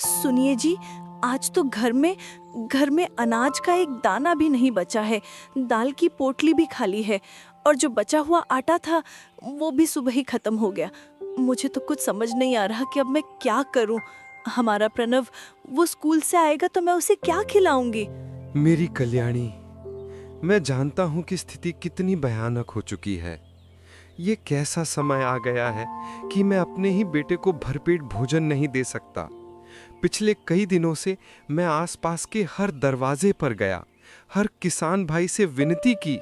सुनिए जी, आज तो घर में अनाज का एक दाना भी नहीं बचा है। दाल की पोटली भी खाली है और जो बचा हुआ आटा था वो भी सुबह ही खत्म हो गया। मुझे तो कुछ समझ नहीं आ रहा कि अब मैं क्या करूं। हमारा प्रणव, वो स्कूल से आएगा तो मैं उसे क्या खिलाऊंगी। मेरी कल्याणी, मैं जानता हूँ कि स्थिति कितनी भयानक हो चुकी है। ये कैसा समय आ गया है कि मैं अपने ही बेटे को भरपेट भोजन नहीं दे सकता। पिछले कई दिनों से मैं आसपास के हर दरवाजे पर गया, हर किसान भाई से विनती की,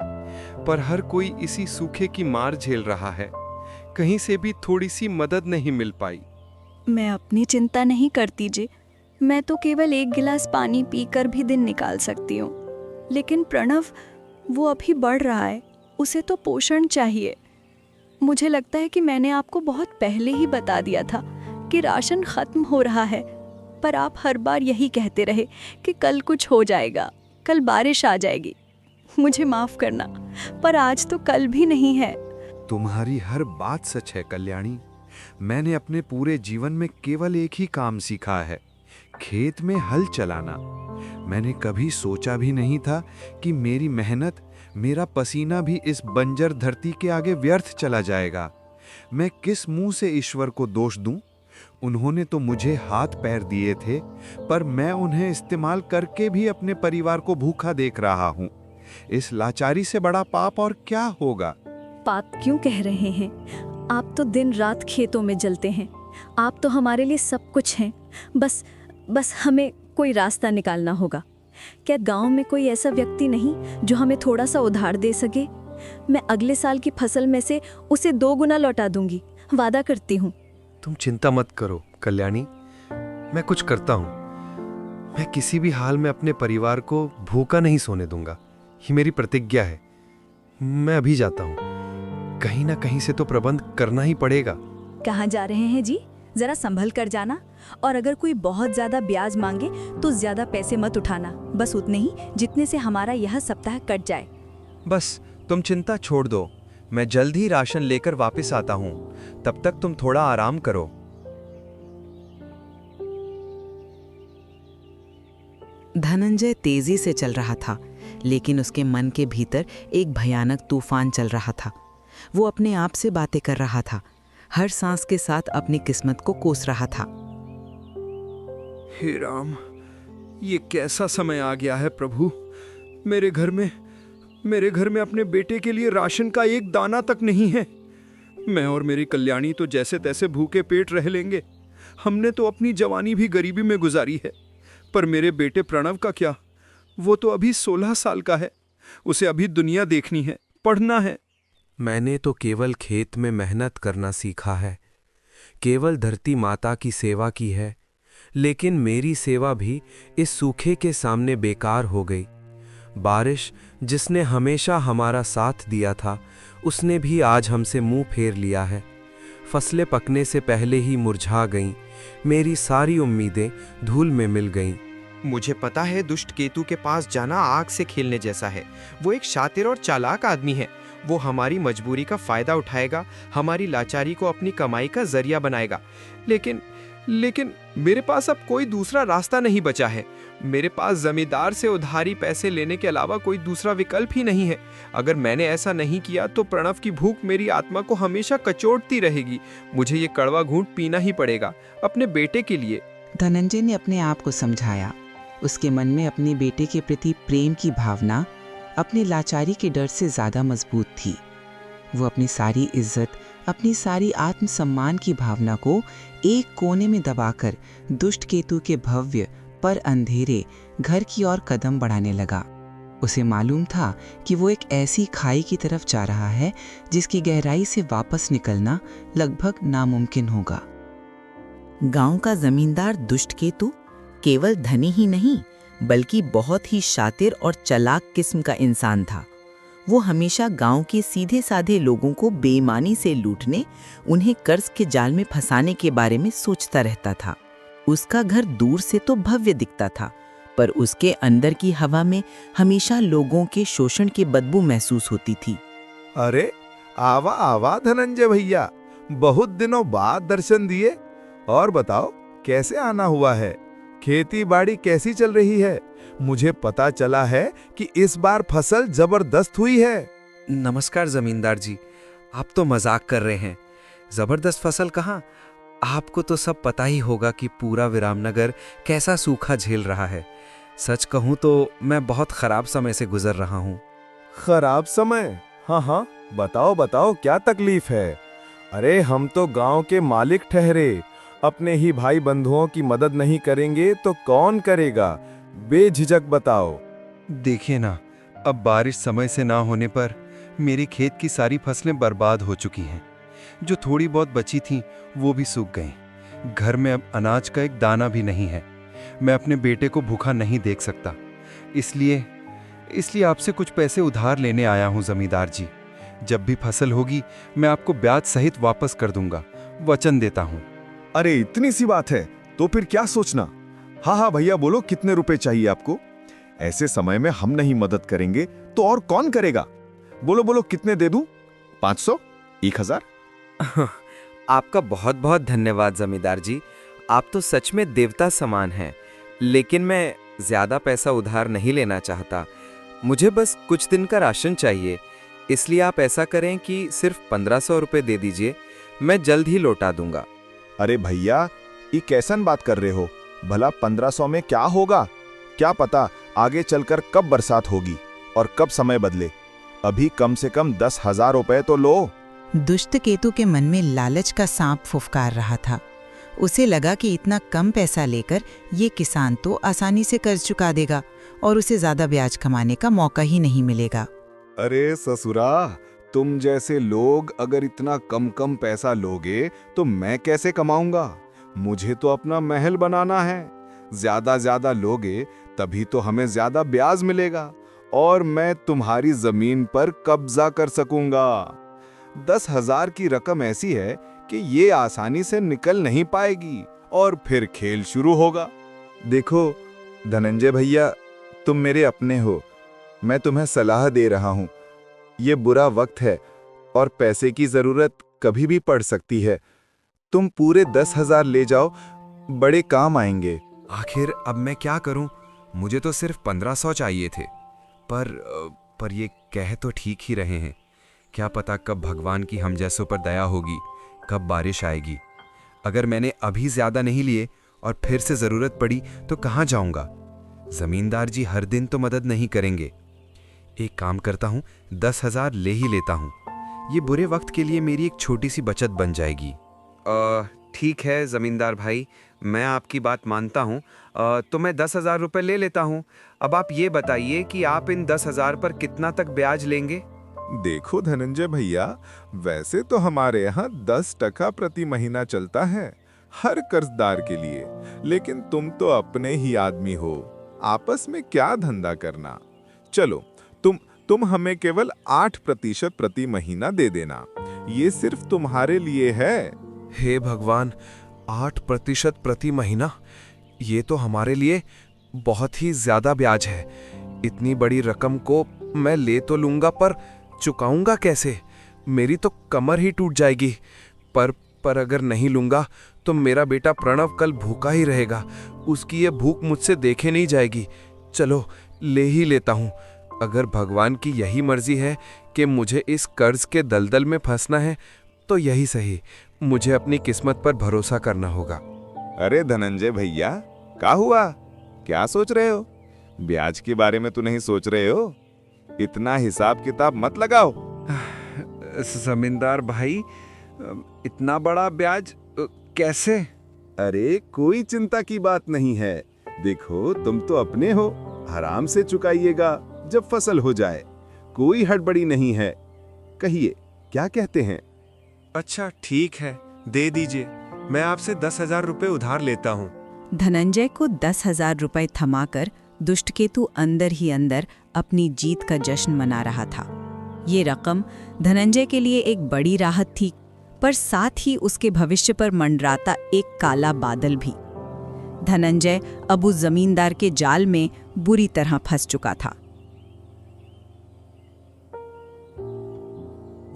पर हर कोई इसी सूखे की मार झेल रहा है। कहीं से भी थोड़ी सी मदद नहीं मिल पाई। मैं अपनी चिंता नहीं करती जी, मैं तो केवल एक गिलास पानी पीकर भी दिन निकाल सकती हूँ। लेकिन प्रणव, वो अभी बढ़ रहा है, उसे तो पोषण चाहिए। मुझे लगता है कि मैंने आपको बहुत पहले ही बता दिया था कि राशन खत्म हो रहा है, पर आप हर बार यही कहते रहे कि कल कुछ हो जाएगा, कल बारिश आ जाएगी। मुझे माफ करना, पर आज तो कल भी नहीं है। तुम्हारी हर बात सच है कल्याणी। मैंने अपने पूरे जीवन में केवल एक ही काम सीखा है, खेत में हल चलाना। मैंने कभी सोचा भी नहीं था कि मेरी मेहनत, मेरा पसीना भी इस बंजर धरती के आगे व्यर्थ चला जाएगा। मैं किस मुंह से ईश्वर को दोष दूं? उन्होंने तो मुझे हाथ पैर दिए थे, पर मैं उन्हें इस्तेमाल करके भी अपने परिवार को भूखा देख रहा हूं। इस लाचारी से बड़ा पाप और क्या होगा? पाप क्यों कह रहे हैं? आप तो दिन रात खेतों में जलते हैं। आप तो हमारे लिए सब कुछ हैं। बस हमें कोई रास्ता निकालना होगा। क्या गांव में कोई ऐसा व्यक्ति नहीं जो हमें थोड़ा सा उधार दे सके? मैं अगले साल की फसल में से उसे 2 गुना लौटा दूंगी, वादा करती हूँ। तुम चिंता मत करो कल्याणी, मैं कुछ करता हूँ। मैं किसी भी हाल में अपने परिवार को भूखा नहीं सोने दूंगा, ये मेरी प्रतिज्ञा है। मैं अभी जाता हूँ, कहीं ना कहीं से तो प्रबंध करना ही पड़ेगा। कहाँ जा रहे हैं जी? जरा संभल कर जाना, और अगर कोई बहुत ज्यादा ब्याज मांगे तो ज्यादा पैसे मत उठाना, बस उतने ही जितने से हमारा यह सप्ताह कट जाए। बस तुम चिंता छोड़ दो, मैं जल्द ही राशन लेकर वापस आता हूँ। तब तक तुम थोड़ा आराम करो। धनंजय तेजी से चल रहा था, लेकिन उसके मन के भीतर एक भयानक तूफान चल रहा था। वो अपने आप से बातें कर रहा था, हर सांस के साथ अपनी किस्मत को कोस रहा था। हे राम, ये कैसा समय आ गया है प्रभु। मेरे घर में अपने बेटे के लिए राशन का एक दाना तक नहीं है। मैं और मेरी कल्याणी तो जैसे तैसे भूखे पेट रह लेंगे। हमने तो अपनी जवानी भी गरीबी में गुजारी है, पर मेरे बेटे प्रणव का क्या? वो तो अभी 16 साल का है। उसे अभी दुनिया देखनी है, पढ़ना है। मैंने तो केवल खेत में मेहनत करना सीखा है, केवल धरती माता की सेवा की है, लेकिन मेरी सेवा भी इस सूखे के सामने बेकार हो गई। बारिश, जिसने हमेशा हमारा साथ दिया था, उसने भी आज हमसे मुंह फेर लिया है। फसलें पकने से पहले ही मुरझा गईं, मेरी सारी उम्मीदें धूल में मिल गईं। मुझे पता है दुष्ट केतु के पास जाना आग से खेलने जैसा है। वो एक शातिर और चालाक आदमी है। वो हमारी मजबूरी का फायदा उठाएगा, हमारी लाचारी को अपनी कमाई का जरिया बनाएगा। लेकिन मेरे पास अब कोई दूसरा रास्ता नहीं बचा है। मेरे पास जमींदार से उधारी पैसे लेने के अलावा कोई दूसरा विकल्प ही नहीं है। अगर मैंने ऐसा नहीं किया तो प्रणव की भूख मेरी आत्मा को हमेशा कचोटती रहेगी। मुझे ये कड़वा घूंट पीना ही पड़ेगा, अपने बेटे के लिए। धनंजय ने अपने आप को समझाया। उसके मन में अपने बेटे के प्रति प्रेम की भावना अपनी लाचारी के डर से ज्यादा मजबूत थी। वो अपनी सारी इज्जत, अपनी सारी आत्मसम्मान की भावना को एक कोने में दबाकर दुष्ट केतु के भव्य पर अंधेरे घर की ओर कदम बढ़ाने लगा। उसे मालूम था कि वो एक ऐसी खाई की तरफ जा रहा है जिसकी गहराई से वापस निकलना लगभग नामुमकिन होगा। गांव का जमींदार दुष्ट केतु केवल धनी ही नहीं, बल्कि बहुत ही शातिर और चालाक किस्म का इंसान था। वो हमेशा गांव के सीधे साधे लोगों को बेईमानी से लूटने, उन्हें कर्ज के जाल में फंसाने के बारे में सोचता रहता था। उसका घर दूर से तो भव्य दिखता था, पर उसके अंदर की हवा में हमेशा लोगों के शोषण की बदबू महसूस होती थी। अरे आवा आवा धनंजय भैया, बहुत दिनों बाद दर्शन दिए। और बताओ कैसे आना हुआ है? खेती बाड़ी कैसी चल रही है? मुझे पता चला है कि इस बार फसल जबरदस्त हुई है। नमस्कार जमींदार जी, आप तो मजाक कर रहे हैं। जबरदस्त फसल कहाँ? आपको तो सब पता ही होगा कि पूरा विरामनगर कैसा सूखा झेल रहा है। सच कहूँ तो मैं बहुत खराब समय से गुजर रहा हूँ। खराब समय? हाँ हाँ, बताओ बताओ, क्या तकलीफ है? अरे हम तो गांव के मालिक ठहरे, अपने ही भाई बंधुओं की मदद नहीं करेंगे तो कौन करेगा? बेझिझक बताओ। देखिए ना, अब बारिश समय से ना होने पर मेरी खेत की सारी फसलें बर्बाद हो चुकी हैं। जो थोड़ी बहुत बची थीं वो भी सूख गईं। घर में अब अनाज का एक दाना भी नहीं है। मैं अपने बेटे को भूखा नहीं देख सकता। इसलिए आपसे कुछ पैसे उधार लेने आया हूं जमींदार जी। जब भी फसल होगी मैं आपको ब्याज सहित वापस कर दूंगा, वचन देता हूं। अरे इतनी सी बात है तो फिर क्या सोचना। हाँ हाँ भैया, बोलो कितने रुपए चाहिए आपको? ऐसे समय में हम नहीं मदद करेंगे तो और कौन करेगा? बोलो बोलो, कितने दे दूं? 500? 1000? आपका बहुत बहुत धन्यवाद जमींदार जी, आप तो सच में देवता समान हैं। लेकिन मैं ज्यादा पैसा उधार नहीं लेना चाहता। मुझे बस कुछ दिन का राशन चाहिए। इसलिए आप ऐसा करें कि सिर्फ 1500 रुपये दे दीजिए, मैं जल्द ही लौटा दूंगा। अरे भैया, ये कैसन बात कर रहे हो? भला 1500 में क्या होगा? क्या पता आगे चलकर कब बरसात होगी और कब समय बदले। अभी कम से कम 10,000 रुपए तो लो। दुष्ट केतु के मन में लालच का सांप फुफकार रहा था। उसे लगा कि इतना कम पैसा लेकर ये किसान तो आसानी से कर्ज चुका देगा और उसे ज्यादा ब्याज कमाने का मौका ही नहीं मिलेगा। अरे ससुरा, तुम जैसे लोग अगर इतना कम कम पैसा लोगे तो मैं कैसे कमाऊंगा? मुझे तो अपना महल बनाना है। ज्यादा लोगे तभी तो हमें ज्यादा ब्याज मिलेगा और मैं तुम्हारी जमीन पर कब्जा कर सकूंगा। 10,000 की रकम ऐसी है कि ये आसानी से निकल नहीं पाएगी और फिर खेल शुरू होगा। देखो धनंजय भैया, तुम मेरे अपने हो। मैं तुम्हें सलाह दे रहा हूं। ये बुरा वक्त है और पैसे की जरूरत कभी भी पड़ सकती है। तुम पूरे 10,000 ले जाओ, बड़े काम आएंगे। आखिर अब मैं क्या करूं? मुझे तो सिर्फ 1500 चाहिए थे। पर ये कह तो ठीक ही रहे हैं। क्या पता कब भगवान की हम जैसों पर दया होगी, कब बारिश आएगी। अगर मैंने अभी ज्यादा नहीं लिए और फिर से जरूरत पड़ी तो कहाँ जाऊंगा? जमींदार जी हर दिन तो मदद नहीं करेंगे। एक काम करता हूँ, 10,000 ले ही लेता हूँ। ये बुरे वक्त के लिए मेरी एक छोटी सी बचत बन जाएगी। ठीक है जमींदार भाई, मैं आपकी बात मानता हूँ। तो मैं 10,000 रुपये ले लेता हूँ। अब आप ये बताइए कि आप इन 10,000 पर कितना तक ब्याज लेंगे? देखो धनंजय भैया, वैसे तो हमारे यहाँ 10% प्रति महीना चलता है हर कर्जदार के लिए, लेकिन तुम तो अपने ही आदमी हो, आपस में क्या धंधा करना। चलो तुम हमें केवल 8% प्रति महीना दे देना। ये सिर्फ तुम्हारे लिए है। हे भगवान, 8% प्रति महीना, ये तो हमारे लिए बहुत ही ज्यादा ब्याज है। इतनी बड़ी रकम को मैं ले तो लूंगा, पर चुकाऊंगा कैसे? मेरी तो कमर ही टूट जाएगी। पर अगर नहीं लूंगा तो मेरा बेटा प्रणव कल भूखा ही रहेगा। उसकी ये भूख मुझसे देखे नहीं जाएगी। चलो ले ही लेता हूँ। अगर भगवान की यही मर्जी है कि मुझे इस कर्ज के दलदल में फंसना है तो यही सही। मुझे अपनी किस्मत पर भरोसा करना होगा। अरे धनंजय भैया, क्या हुआ? क्या सोच रहे हो? ब्याज के बारे में तो नहीं सोच रहे हो? इतना हिसाब किताब मत लगाओ। जमींदार भाई, इतना बड़ा ब्याज कैसे? अरे कोई चिंता की बात नहीं है। देखो तुम तो अपने हो, आराम से चुकाइएगा जब फसल हो जाए। कोई हड़बड़ी नहीं है। कहिए क्या कहते हैं? अच्छा ठीक है, दे दीजिए। मैं आपसे 10,000 रुपये उधार लेता हूँ। धनंजय को 10,000 रुपए थमाकर दुष्टकेतु अंदर ही अंदर अपनी जीत का जश्न मना रहा था। ये रकम धनंजय के लिए एक बड़ी राहत थी, पर साथ ही उसके भविष्य पर मंडराता एक काला बादल भी। धनंजय अब उस जमींदार के जाल में बुरी तरह फंस चुका था।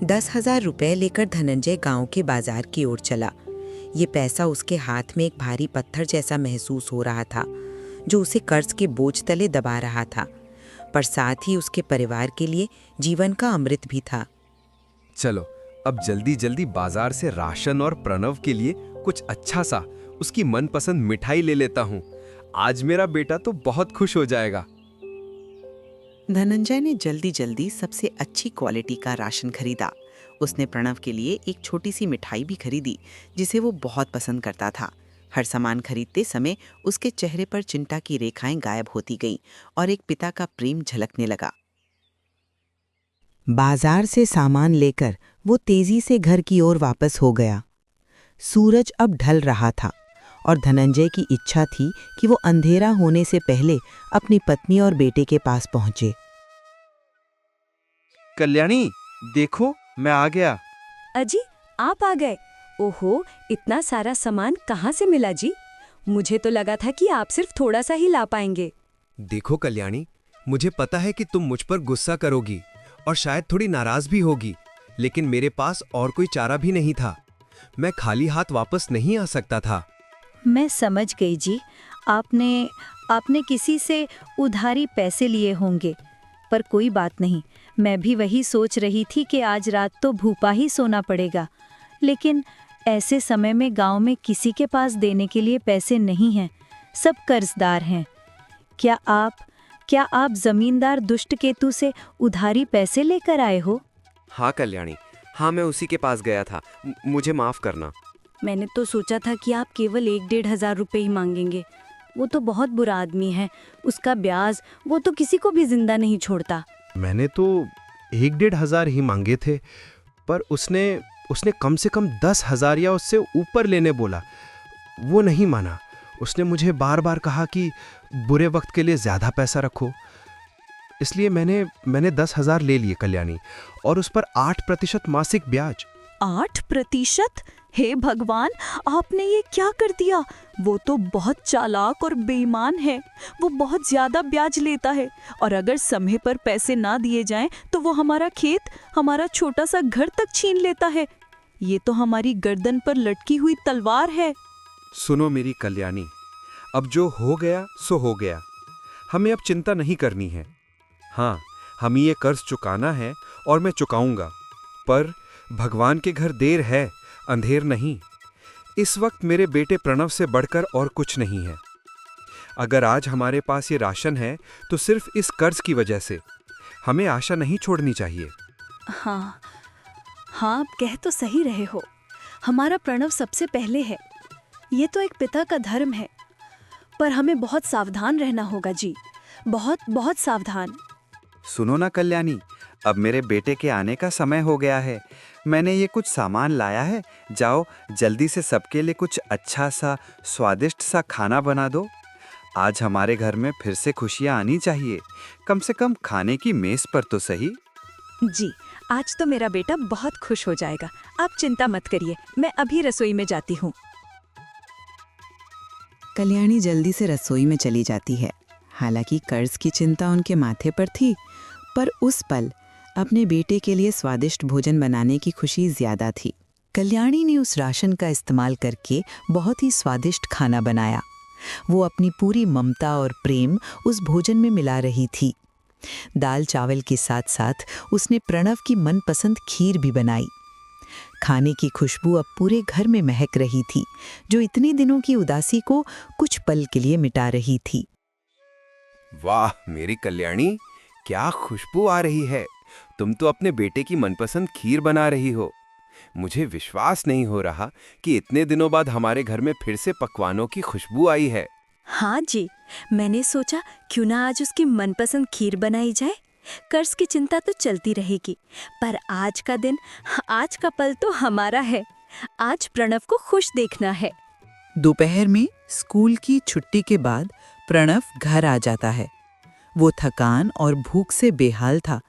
10,000 रुपए लेकर धनंजय गांव के बाजार की ओर चला। ये पैसा उसके हाथ में एक भारी पत्थर जैसा महसूस हो रहा था, जो उसे कर्ज के बोझ तले दबा रहा था, पर साथ ही उसके परिवार के लिए जीवन का अमृत भी था। चलो अब जल्दी जल्दी बाजार से राशन और प्रणव के लिए कुछ अच्छा सा उसकी मनपसंद मिठाई ले लेता हूँ। आज मेरा बेटा तो बहुत खुश हो जाएगा। धनंजय ने जल्दी जल्दी सबसे अच्छी क्वालिटी का राशन खरीदा। उसने प्रणव के लिए एक छोटी सी मिठाई भी खरीदी जिसे वो बहुत पसंद करता था। हर सामान खरीदते समय उसके चेहरे पर चिंता की रेखाएं गायब होती गईं और एक पिता का प्रेम झलकने लगा। बाजार से सामान लेकर वो तेजी से घर की ओर वापस हो गया। सूरज अब ढल रहा था और धनंजय की इच्छा थी कि वो अंधेरा होने से पहले अपनी पत्नी और बेटे के पास पहुंचे। कल्याणी, देखो मैं आ गया। अजी, आप आ गए? ओहो, इतना सारा सामान कहाँ से मिला जी? मुझे तो लगा था कि आप सिर्फ थोड़ा सा ही ला पाएंगे। देखो कल्याणी, मुझे पता है कि तुम मुझ पर गुस्सा करोगी और शायद थोड़ी नाराज भी होगी, लेकिन मेरे पास और कोई चारा भी नहीं था। मैं खाली हाथ वापस नहीं आ सकता था। मैं समझ गई जी, आपने किसी से उधारी पैसे लिए होंगे, पर कोई बात नहीं। मैं भी वही सोच रही थी कि आज रात तो भूपा ही सोना पड़ेगा, लेकिन ऐसे समय में गांव में किसी के पास देने के लिए पैसे नहीं हैं, सब कर्जदार हैं। क्या आप जमींदार दुष्टकेतु से उधारी पैसे लेकर आए हो? हाँ कल्याणी, हाँ मैं उसी के पास गया था, मुझे माफ करना। मैंने तो सोचा था कि आप केवल 1-1.5 रुपए ही मांगेंगे। वो तो बहुत बुरा आदमी है, उसका ब्याज वो तो किसी को भी जिंदा नहीं छोड़ता। मैंने तो 1-1.5 ही मांगे थे, पर उसने कम से कम 10,000 या उससे ऊपर लेने बोला। वो नहीं माना। उसने मुझे बार बार कहा कि बुरे वक्त के लिए ज्यादा पैसा रखो। इसलिए मैंने 10,000 ले लिए कल्याणी, और उस पर 8% मासिक ब्याज। 8%? हे भगवान, आपने ये क्या कर दिया? वो तो बहुत चालाक और बेईमान है। वो बहुत ज्यादा ब्याज लेता है, और अगर समय पर पैसे ना दिए जाएं तो वो हमारा खेत, हमारा छोटा सा घर तक छीन लेता है। ये तो हमारी गर्दन पर लटकी हुई तलवार है। सुनो मेरी कल्याणी, अब जो हो गया सो हो गया। हमें अब चिंता नहीं करनी है। हाँ, हमें ये कर्ज चुकाना है और मैं चुकाऊंगा, पर भगवान के घर देर है, अंधेर नहीं। इस वक्त मेरे बेटे प्रणव से बढ़कर और कुछ नहीं है। अगर आज हमारे पास ये राशन है तो सिर्फ इस कर्ज की वजह से। हमें आशा नहीं छोड़नी चाहिए। हाँ, आप कह तो सही रहे हो। हमारा प्रणव सबसे पहले है। ये तो एक पिता का धर्म है, पर हमें बहुत सावधान रहना होगा जी, बहुत बहुत सावधान। सुनो ना कल्याणी, अब मेरे बेटे के आने का समय हो गया है। मैंने ये कुछ सामान लाया है, जाओ जल्दी से सबके लिए कुछ अच्छा सा स्वादिष्ट सा खाना बना दो। आज हमारे घर में फिर से खुशियाँ आनी चाहिए, कम से कम खाने की मेज पर तो सही। जी, आज तो मेरा बेटा बहुत खुश हो जाएगा। आप चिंता मत करिए, मैं अभी रसोई में जाती हूँ। कल्याणी जल्दी से रसोई में चली जाती है। हालांकि कर्ज की चिंता उनके माथे पर थी, पर उस पल अपने बेटे के लिए स्वादिष्ट भोजन बनाने की खुशी ज्यादा थी। कल्याणी ने उस राशन का इस्तेमाल करके बहुत ही स्वादिष्ट खाना बनाया। वो अपनी पूरी ममता और प्रेम उस भोजन में मिला रही थी। दाल चावल के साथ साथ उसने प्रणव की मनपसंद खीर भी बनाई। खाने की खुशबू अब पूरे घर में महक रही थी, जो इतने दिनों की उदासी को कुछ पल के लिए मिटा रही थी। वाह मेरी कल्याणी, क्या खुशबू आ रही है। तुम तो अपने बेटे की मनपसंद खीर बना रही हो। मुझे विश्वास नहीं हो रहा कि इतने दिनों बाद हमारे घर में फिर से पकवानों की खुशबू आई है। हाँ जी, मैंने सोचा क्यों ना आज उसकी मनपसंद खीर बनाई जाए। कर्ज की चिंता तो चलती रहेगी, पर आज का दिन, आज का पल तो हमारा है। आज प्रणव को खुश देखना है। दोपहर में स्कूल की छुट्टी के बाद प्रणव घर आ जाता है। वो थकान और भूख से बेहाल था,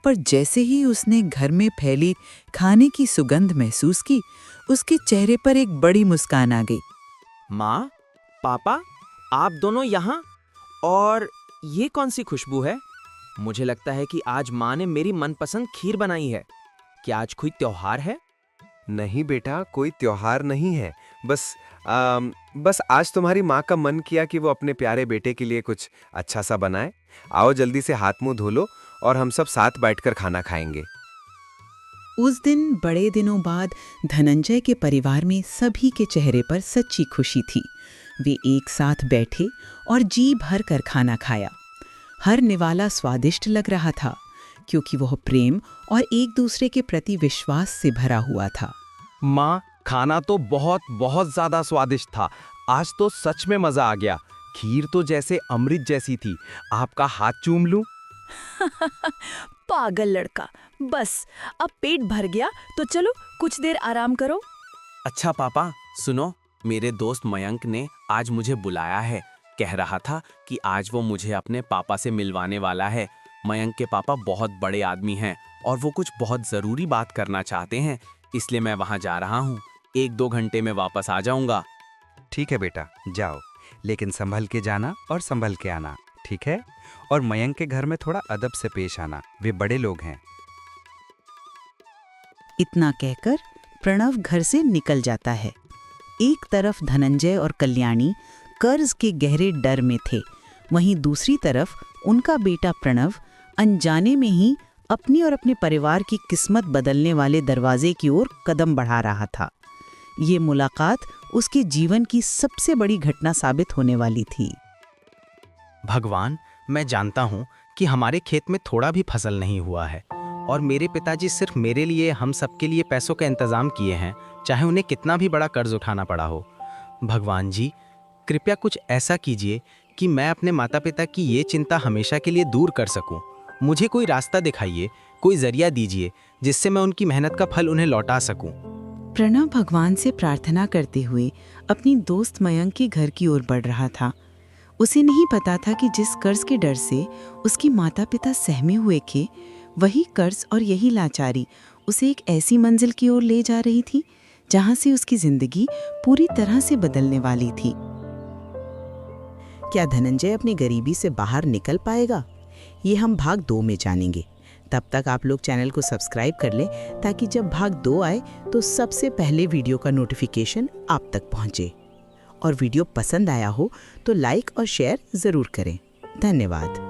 पर जैसे ही उसने घर में फैली खाने की सुगंध महसूस की, उसके चेहरे पर एक बड़ी मुस्कान आ गई। माँ, पापा, आप दोनों यहाँ? और ये कौन सी खुशबू है? मुझे लगता है कि आज माँ ने मेरी मनपसंद खीर बनाई है। क्या आज कोई त्योहार है? नहीं बेटा, कोई त्योहार नहीं है, बस आज तुम्हारी माँ का मन किया कि वो अपने प्यारे बेटे के लिए कुछ अच्छा सा बनाए। आओ जल्दी से हाथ मुंह धो लो और हम सब साथ बैठकर खाना खाएंगे। उस दिन बड़े दिनों बाद धनंजय के परिवार में सभी के चेहरे पर सच्ची खुशी थी। वे एक साथ बैठे और जी भर कर खाना खाया। हर निवाला स्वादिष्ट लग रहा था क्योंकि वह प्रेम और एक दूसरे के प्रति विश्वास से भरा हुआ था। माँ, खाना तो बहुत बहुत ज्यादा स्वादिष्ट था। आज तो सच में मजा आ गया। खीर तो जैसे अमृत जैसी थी। आपका हाथ चूम लूं? पागल लड़का, बस अब पेट भर गया तो चलो कुछ देर आराम करो। अच्छा पापा सुनो, मेरे दोस्त मयंक ने आज मुझे बुलाया है। कह रहा था कि आज वो मुझे अपने पापा से मिलवाने वाला है। मयंक के पापा बहुत बड़े आदमी हैं और वो कुछ बहुत ज़रूरी बात करना चाहते हैं, इसलिए मैं वहाँ जा रहा हूँ। 1-2 घंटे में वापस आ जाऊँगा। ठीक है बेटा, जाओ, लेकिन संभल के जाना और संभल के आना, ठीक है? और मयंक के घर में थोड़ा अदब से पेश आना, वे बड़े लोग हैं। इतना कहकर प्रणव घर से निकल जाता है। एक तरफ धनंजय और कल्याणी कर्ज के गहरे डर में थे, वहीं दूसरी तरफ उनका बेटा प्रणव अनजाने में ही अपनी और अपने परिवार की किस्मत बदलने वाले दरवाजे की ओर कदम बढ़ा रहा था। ये मुलाकात उसके जीवन की सबसे बड़ी घटना साबित होने वाली थी। भगवान, मैं जानता हूँ कि हमारे खेत में थोड़ा भी फसल नहीं हुआ है और मेरे पिताजी सिर्फ मेरे लिए, हम सबके लिए पैसों का इंतजाम किए हैं, चाहे उन्हें कितना भी बड़ा कर्ज उठाना पड़ा हो। भगवान जी, कृपया कुछ ऐसा कीजिए कि मैं अपने माता पिता की ये चिंता हमेशा के लिए दूर कर सकूं। मुझे कोई रास्ता दिखाइए, कोई जरिया दीजिए जिससे मैं उनकी मेहनत का फल उन्हें लौटा सकूं। प्रणव भगवान से प्रार्थना करते हुए अपनी दोस्त मयंक के घर की ओर बढ़ रहा था। उसे नहीं पता था कि जिस कर्ज के डर से उसकी माता पिता सहमे हुए थे, वही कर्ज और यही लाचारी उसे एक ऐसी मंजिल की ओर ले जा रही थी जहां से उसकी जिंदगी पूरी तरह से बदलने वाली थी। क्या धनंजय अपनी गरीबी से बाहर निकल पाएगा? ये हम भाग 2 में जानेंगे। तब तक आप लोग चैनल को सब्सक्राइब कर लें ताकि जब भाग 2 आए तो सबसे पहले वीडियो का नोटिफिकेशन आप तक पहुंचे। और वीडियो पसंद आया हो तो लाइक और शेयर ज़रूर करें। धन्यवाद।